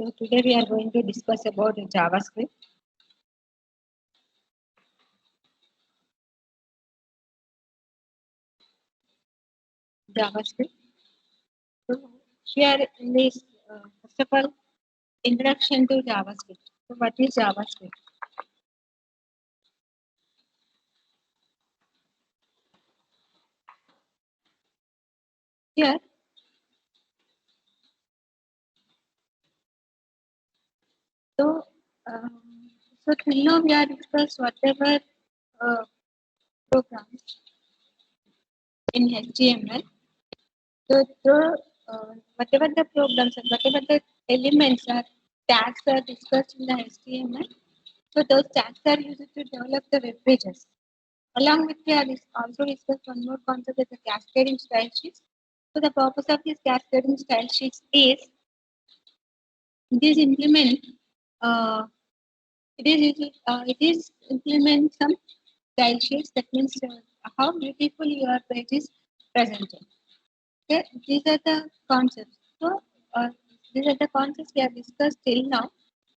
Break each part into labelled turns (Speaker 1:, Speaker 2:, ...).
Speaker 1: So today we are going to discuss about JavaScript. So here in this, first of all, introduction to JavaScript. So what is JavaScript? Here, so so till now we are discussed whatever programs in HTML. Whatever the programs and whatever the elements or tags are discussed in the HTML, so those tags are used to develop the web pages. Along with we also discussed one more concept is the cascading style sheets. So the purpose of this cascading style sheets is uh, it is implement some style sheets. That means how beautiful your page is presented. Okay, these are the concepts. So these are the concepts we have discussed till now.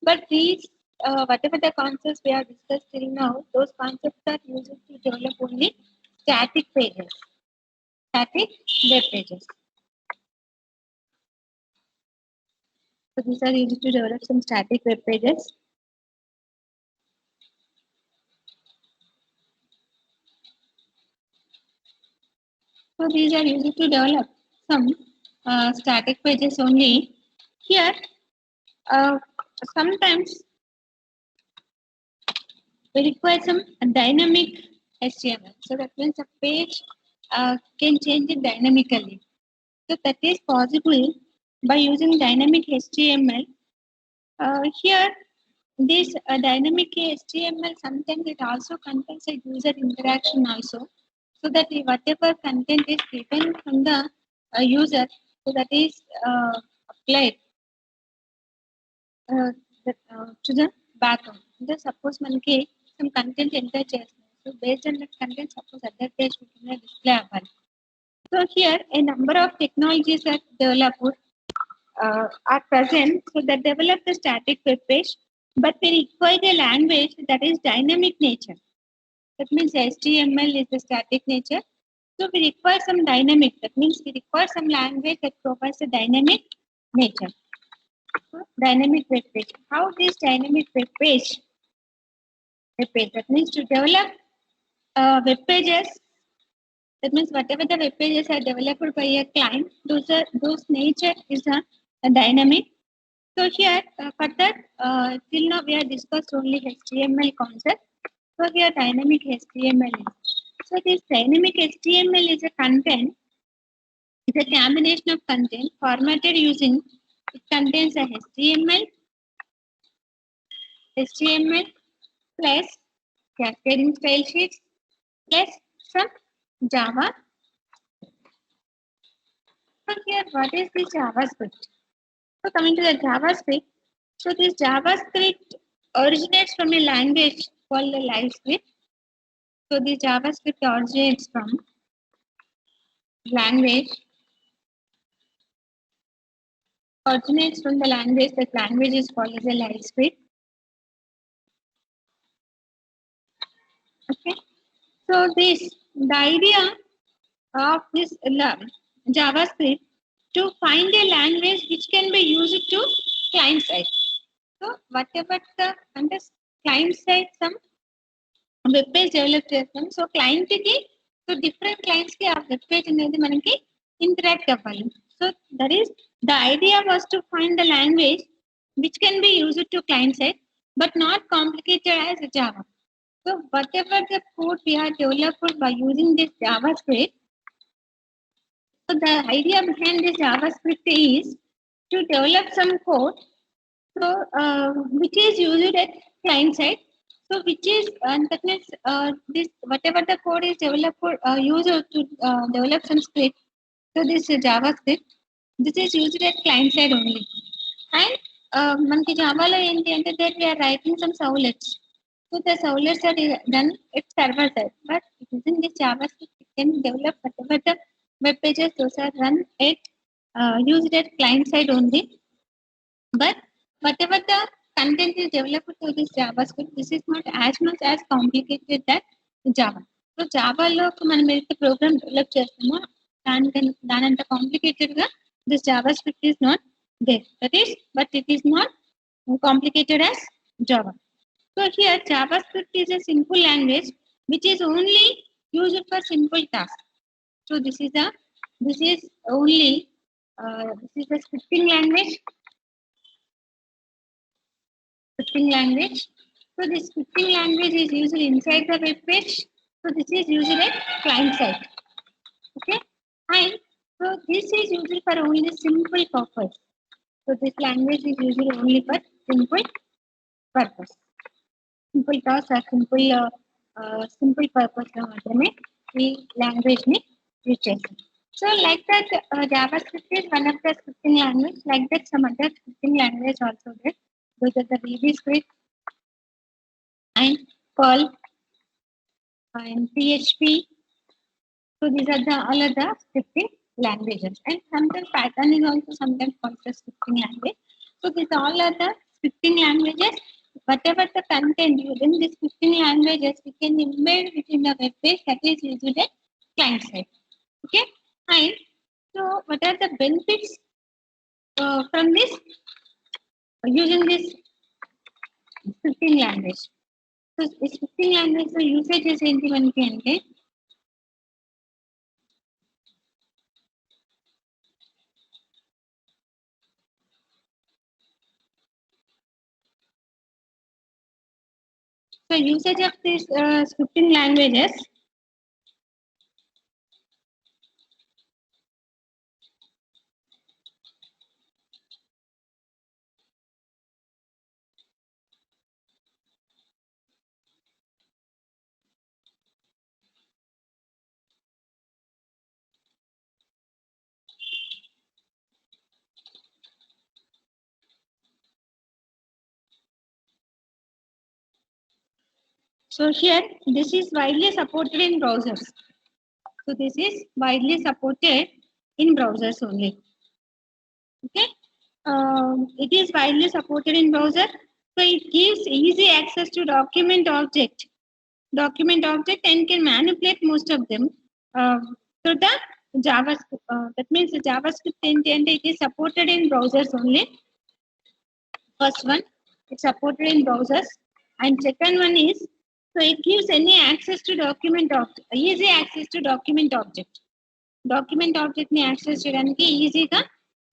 Speaker 1: But these whatever the concepts we have discussed till now, those concepts are used to develop only static pages, static web pages. So these are used to develop some static web pages. So these are used to develop some static pages only. Here, sometimes we require some dynamic HTML. So that means a page can change it dynamically. So that is possible by using dynamic HTML. Here, this dynamic HTML sometimes it also contains a user interaction also. So that whatever content is given from the user, so that is applied to the background. Just suppose మనకి some content enter చేస్తున్నాం. So based on that content, suppose other page we display అవ్వాలి. So here a number of technologies are developed are present so that develop the static web page, but they require a language that is dynamic nature. That means HTML is the static nature. So we require some dynamic. That means we require some language that provides a dynamic nature. Dynamic web page. How this dynamic web page? That means to develop web pages. That means whatever the web pages are developed by a client, those nature is a dynamic. So here for that till now we have discussed only HTML concept. So here dynamic HTML is. So this dynamic HTML is a content. It's a combination of content formatted using. It contains a HTML plus cascading style sheets plus some Java. So here, what is this JavaScript? So coming to the JavaScript, so this JavaScript originates from a language called the LiveScript. So the JavaScript originates from language. That language is called as a LiveScript. Okay. So the idea of this JavaScript to find a language which can be used to client side. So whatever the under client side some web page develop చేస్తాం. So client కి so different clients కి ఆ web page అనేది మనకి interact అవ్వాలి. So that is the idea was to find the language which can be used to client side but not complicated as Java. So whatever the code we are developed by using this JavaScript, so the idea behind this JavaScript is to develop some code, so which is used at client side. So which is that means this whatever the code is developed used to develop some script. So this JavaScript, this is used at client side only. And మనకి జావాలో ఏంటి అంటే that we are writing some servlets. So the servlets are done at server side. But using this JavaScript, it can develop whatever the web pages those are run at used at client side only. But whatever the content is developed to this JavaScript, this is not as much as complicated that Java. So Java లో మనం ఏదైతే programme develop చేస్తామో దానంత complicated గా this JavaScript is not there. That is, but it is not complicated as Java. So here JavaScript is a simple language which is only used for simple tasks. So this is the scripting language. So this scripting language is used inside the web page. So this is used at client side. Okay, and so this is used for only simple purpose. So this language is used only for simple purpose. Simple tasks or simple purpose మాత్రమే ఈ language ని use చేస్తాం. So like that JavaScript is one of the scripting language. Like that some other scripting language also there. Those are the VBScript and Perl and PHP. So these are all of the scripting languages. And sometimes Python is also sometimes called the scripting language. So these all are the scripting languages. Whatever the content within the scripting languages, we can embed within the web page that is used at client side. Okay, and so what are the benefits from this using this scripting language? So scripting language usage is ఏంటి మనకి అంటే so usage of these scripting languages so here this is widely supported in browsers. So this is widely supported in browsers only. Okay, it is widely supported in browser. So it gives easy access to document object and can manipulate most of them. So the JavaScript, that means the JavaScript and it is supported in browsers only. First one, it's supported in browsers, and second one is so it gives any access to document object, easy access to document object. Document object ni access cheyadaniki easy ga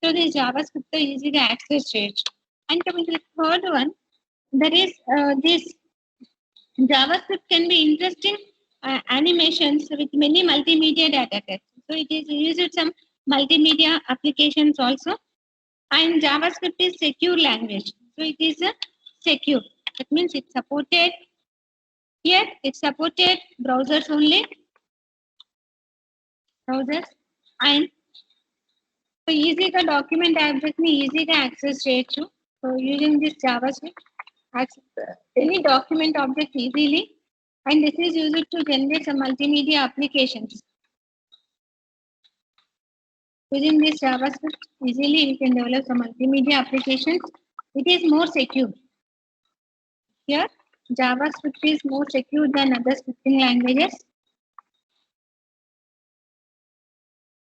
Speaker 1: so this JavaScript to easy ga access cheyochu. And coming to the third one, there is this JavaScript can be interesting animations with many multimedia data sets. So it is used in some multimedia applications also. And JavaScript is secure language. So it is secure. That means it's supported here. It's supported browsers only. Browsers and so easy ka document object ni easy ka access cheyochu. So using this JavaScript, access any document object easily. And this is used to generate some multimedia applications. Using this JavaScript, easily we can develop some multimedia applications. It is more secure. Here, JavaScript is more secure than other scripting languages.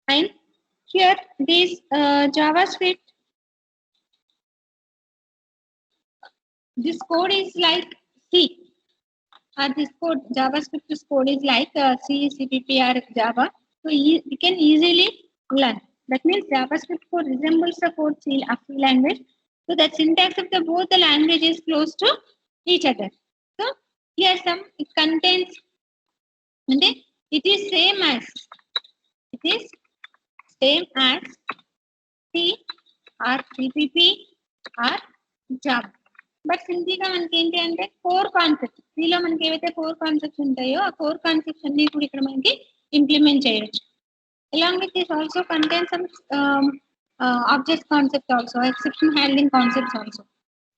Speaker 1: And here, this JavaScript, this code is like C. This code, JavaScript code is like C, CPP, or Java. So we can easily learn. That means JavaScript code resembles the code of C language. So that syntax of the both the language is close to each other. So here it contains, and it is same as C or CPP or Java. But సింపుల్గా మనకి ఏంటి అంటే core concept దీనిలో మనకి ఏవైతే core concepts ఉంటాయో ఆ core concepts అన్ని కూడా ఇక్కడ మనకి ఇంప్లిమెంట్ చేయొచ్చు. Along with this also contains some object concept also, exception handling concepts also.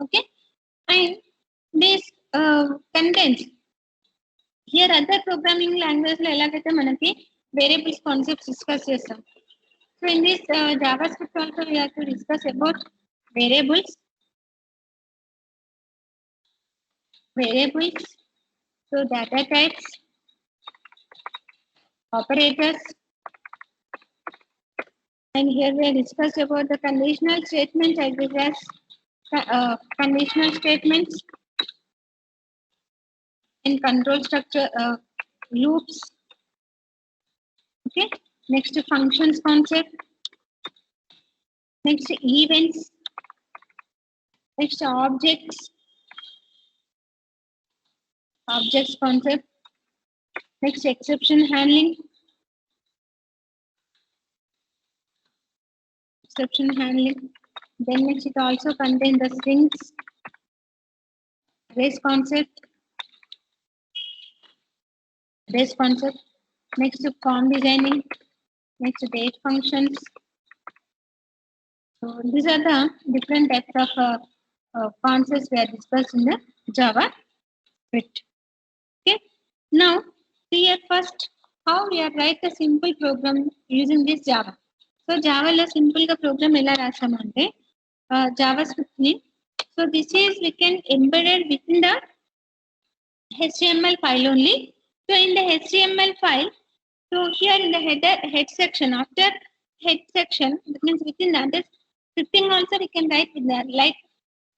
Speaker 1: Okay, and this contains here other programming language lo elagaithe manaki variables concepts discuss chestam. So in this JavaScript also we have to discuss about variables. variables, so data types, operators, and here we discussed about the conditional statements as well as conditional statements in control structure loops. Okay, next functions concept, next events, next objects concept, next exception handling, then next it also contains the strings, race concept, next to form designing, next date functions. So these are the different types of concepts we are discussed in the Java script. Okay. Now see at first how we are write a simple program using this Java. So Java lo simple ga program ela rasamante JavaScript ni. So this is we can embed it within the HTML file only. So in the HTML file, so here in the head section, after head section, that means within that, this scripting also we can write with that. Like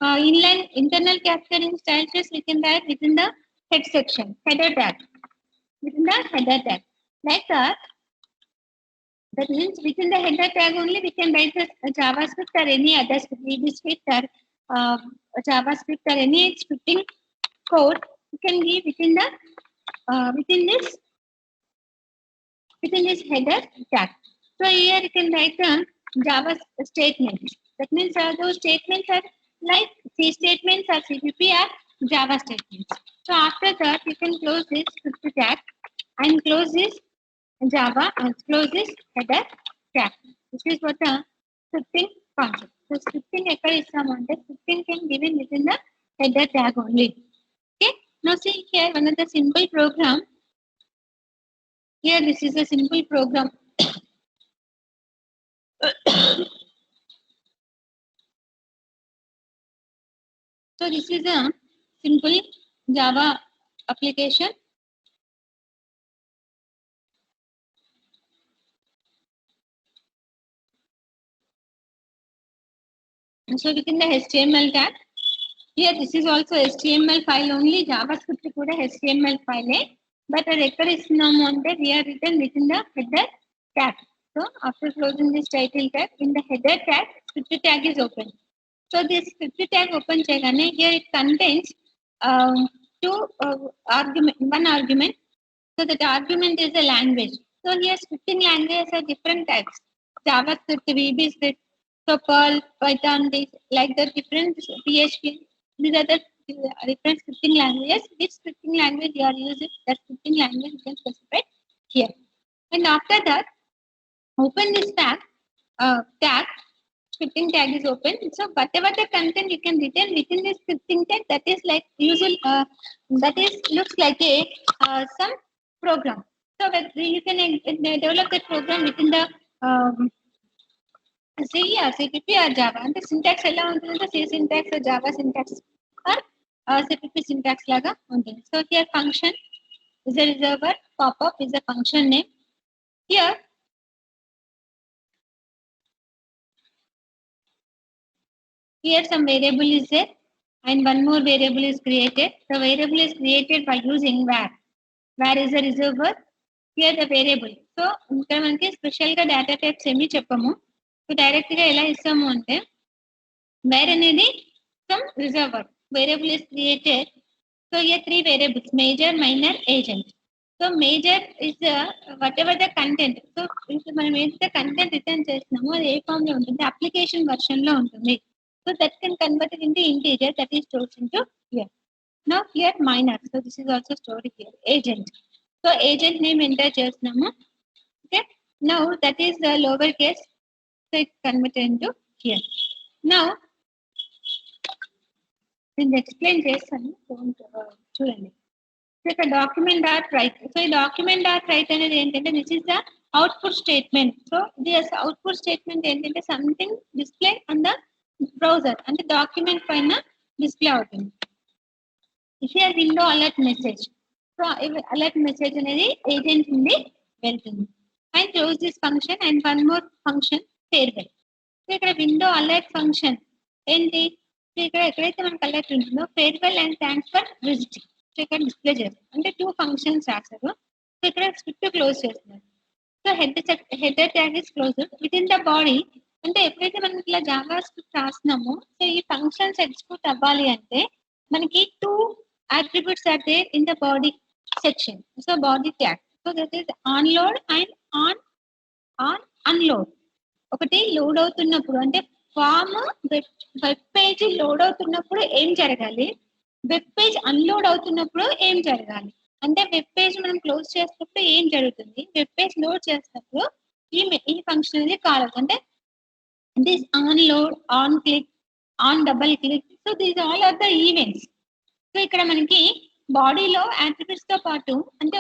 Speaker 1: inline internal cascading style sheets, we can write within the head section, header tag, within the header tag. Like that, that means within the header tag only we can write a JavaScript or any other script or JavaScript or any scripting code. You can give within the within this header tag. So here you can write the Java statements. That means those statements are like C statements or CPP are Java statements. So after that you can close this script tag and close this Java and close this header tag. This is what the scripting concept. So scripting scripting can be given within the header tag only. Okay. Now see here one of the simple program. Here this is a simple program. So this is a simple Java application. So within the HTML tag, here this is also HTML file only. JavaScript kuda HTML file. But a record is now mounted. We are written within the header tag. So after closing this title tag, in the header tag, script tag is open. So this script tag open chegane, here it contains one argument. So that argument is a language. So here scripting languages are different types. JavaScript, VB script, so Perl, Python, like the different PHP. These are the different scripting languages. Which scripting language you are using, that scripting language you can specify here. And after that, open this tag, scripting tag is open. So whatever the content you can retain within this scripting tag, that is like usual, that is looks like a some program. So you can develop that program within the C or CPP or Java. And the syntax the C syntax or Java syntax or CPP syntax laga ఉంటుంది. So here function is a reservoir, pop-up is a function name. Here some variable is there and one more variable is created. The variable is created by using var. Var is a reservoir. Here the variable. So ఇక్కడ మనకి special గా data types ఏమి చెప్పము. So direct గా ఎలా ఇస్తాము అంటే var అనేది some reservoir. Variable is created. So here three variables: major, minor, agent. So major is whatever the content. So ఇప్పుడు మనం ఏదైతే కంటెంట్ రిటర్న్ చేస్తున్నామో అది ఏ ఫామ్ లో ఉంటుంది, అప్లికేషన్ వర్షన్ లో ఉంటుంది. So that can convert it into integer, that is stored into here. Now here minor. So this is also stored here. Agent. So agent name enter chestunnamu. Okay. Now that is the lowercase. So it's converted into here. Now in the explain chestanu. Chudandi. So the document dot write. So document dot write అనేది ఏంటంటే this is the output statement. So this output statement ఏంటంటే something display on the browser and the document పైన display అవుతుంది. ఇషియర్ window alert message. So alert message అనేది agent నుండి వెళ్తుంది. And close this function and one more function farewell. So ఇక్కడ window alert function ఏంటి? So ఇక్కడ ఎక్కడైతే మనకు అలర్ట్ ఉంటుందో farewell and thanks for visiting. So ఇక్కడ డిస్ప్లే చేస్తారు. అంటే 2 ఫంక్షన్స్ రాస్తారు. సో ఇక్కడ స్క్రిప్ట్ క్లోజ్ చేస్తున్నారు. So header tag is close within the body. అంటే ఎప్పుడైతే మనం ఇట్లా జావా స్క్రిప్ట్ రాస్తున్నామో సో ఈ ఫంక్షన్స్ ఎగ్జిక్యూట్ అవ్వాలి అంటే మనకి 2 attributes are there in the body section. So body tag. So that is onload and on unload. ఒకటి load అవుతున్నప్పుడు అంటే ఫామ్ వెబ్ పేజ్ లోడ్ అవుతున్నప్పుడు ఏం జరగాలి, వెబ్ పేజ్ అన్లోడ్ అవుతున్నప్పుడు ఏం జరగాలి. అంటే వెబ్ పేజ్ మనం క్లోజ్ చేసినప్పుడు ఏం జరుగుతుంది, వెబ్ పేజ్ లోడ్ చేసినప్పుడు ఈ ఫంక్షన్ అనేది కాల్ అవుతుంది. అంటే this on load, on click, on double click. So these all are the events. So ఇక్కడ మనకి బాడీలో యాట్రిబ్యూట్స్ తో పాటు అంటే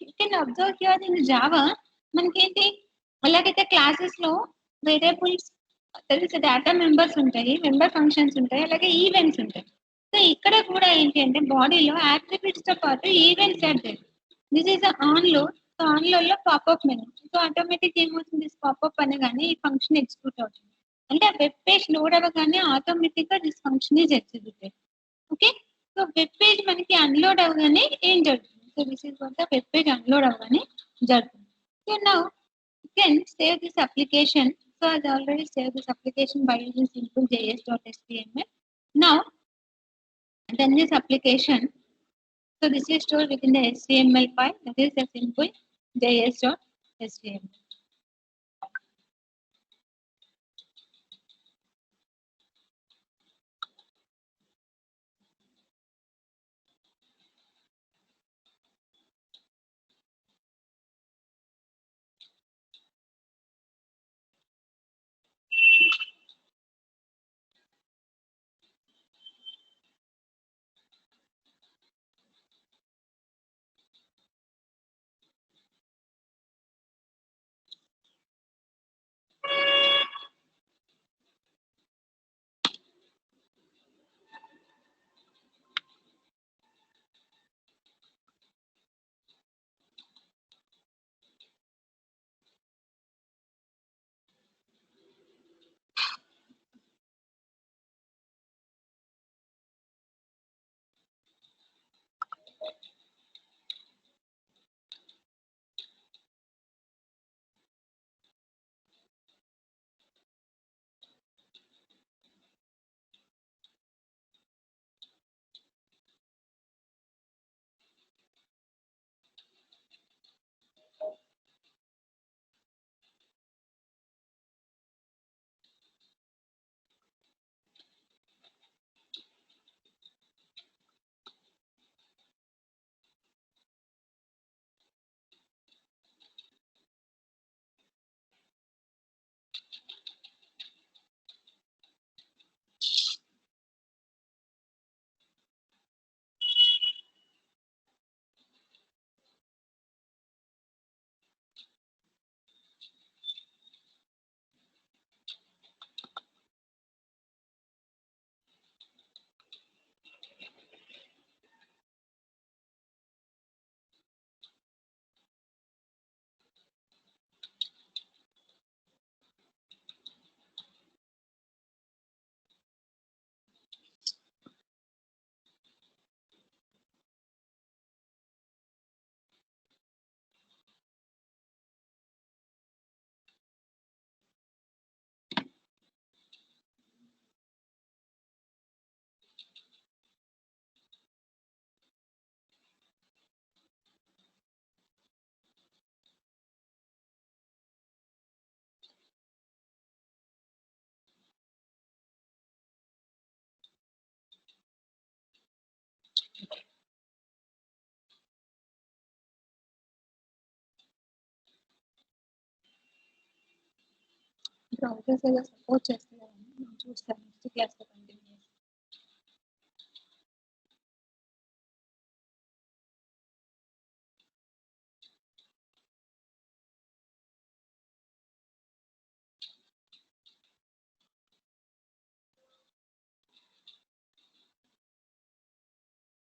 Speaker 1: you can observe here in Java మనకేంటి ఎలాగైతే క్లాసెస్ లో వేరియబుల్స్ తెలిసి డేటా మెంబర్స్ ఉంటాయి, మెంబర్ ఫంక్షన్స్ ఉంటాయి, అలాగే ఈవెంట్స్ ఉంటాయి. సో ఇక్కడ కూడా ఏంటి అంటే బాడీలో యాట్రిబ్యూట్స్ తో పాటు ఈవెంట్స్ అంటే this is on load. So on load లో పాపప్ మెనూ. సో ఆటోమేటిక్ ఏమవుతుంది, పాపప్ అనగానే ఈ ఫంక్షన్ ఎగ్జిక్యూట్ అవుతుంది. అంటే వెబ్ పేజ్ లోడ్ అవ్వగానే ఆటోమేటిక్ గా this function is executed. Okay. So web page మనకి అన్లోడ్ అవ్వగానే ఏం జరుగుతుంది? So this is what the web page unload అవ్వగానే జరుగుతుంది. So now you can save this application. So I already saved this application by using simple js.html. Now then this application, so this is stored within the HTML file, that is a simple js.html. Browsers ఏదో support చేస్తున్నారని నేను చూస్తాను next క్లాస్లో.